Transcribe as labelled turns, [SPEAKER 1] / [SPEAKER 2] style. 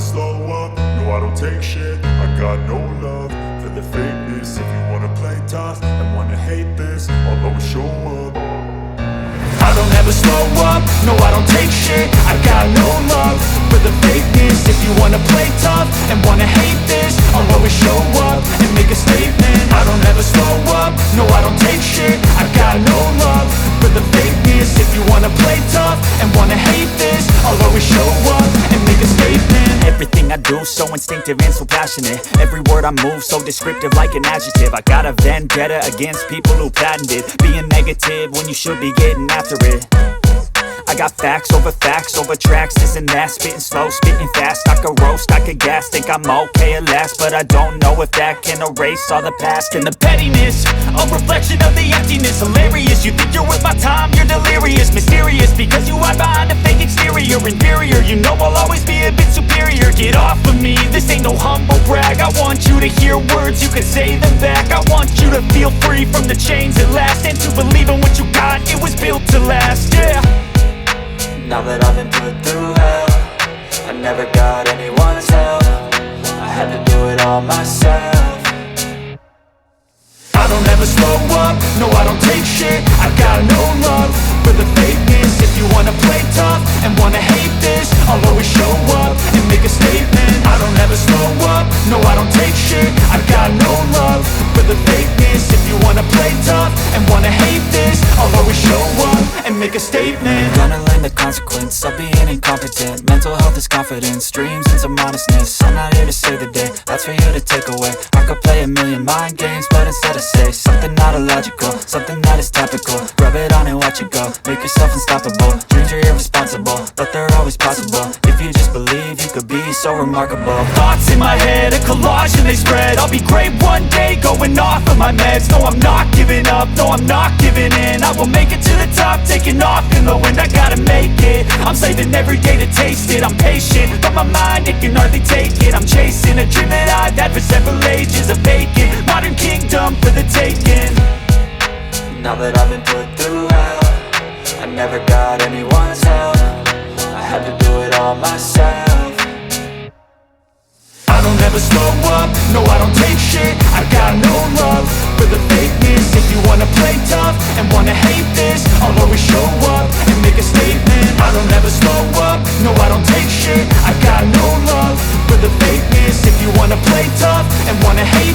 [SPEAKER 1] slow up, no I don't take shit. I got no love for the fakeness. If you wanna play tough and wanna hate this, I'll always show up. I don't ever slow up, no I don't take shit. I got no love for the fakeness. If you wanna play tough and wanna hate this, I'll always show up and make a statement. I don't ever slow up, no I don't take shit. I got no love for the fakeness. If you wanna play tough and wanna hate this, I'll always show up and make a statement.
[SPEAKER 2] Everything I do so instinctive and so passionate. Every word I move so descriptive like an adjective. I got a vendetta against people who patented being negative when you should be getting after it. I got facts over tracks, this and that. Spitting slow, spitting fast, I could roast, I could gas. Think I'm okay at last, but I don't know if that can erase all the past. And the pettiness, a reflection of the emptiness. Hilarious, you think you're worth my time, you're delirious. Mysterious, because you hide behind a fake exterior. Inferior, you know I'll always be a bit superior. Get off of me, this ain't no humble brag. I want you to hear words, you can say them back. I want you to feel free from the chains at last, and to believe in what you got, it was built to last, yeah.
[SPEAKER 3] Now that I've been put through hell, I never got anyone's help. I had to do it all myself.
[SPEAKER 1] I don't ever slow up, no I don't take shit. I got no love for the fakeness. If you wanna play tough and wanna hate this, I'll always show up and make a statement. I don't ever slow up, no I don't take shit. I got no love for the fakeness. If you wanna play tough and wanna hate this, I'll always show up and make a statement.
[SPEAKER 3] Gonna learn the consequence of being incompetent. Mental health is confidence, dreams and some honestness. I'm not here to save the day, that's for you to take away. I could play a million mind games, but instead I say something not illogical, something that is topical. Rub it on and watch it go, make yourself unstoppable. Dreams are irresponsible, but they're always possible. If you just believe, you could be so remarkable.
[SPEAKER 2] Thoughts in my head, a collage and they spread. I'll be great one day, going off of my meds. No, I'm not giving up, no, I'm not giving in. I will make it to the top, taking off in the wind. I gotta make it, I'm saving every day to taste it. I'm patient, but my mind, it can hardly take it. I'm chasing a dream that I've had for several ages. A vacant, modern kingdom for the taking.
[SPEAKER 3] Now that I've been put through hell, I never got anyone's help. I had to do it all myself.
[SPEAKER 1] I don't ever slow up, no I don't take shit. I got no love for the fakeness. If you wanna play tough and wanna hate this, I'll always show up and make a statement. I don't ever slow up, no I don't take shit. I got no love for the fakeness. If you wanna play tough and wanna hate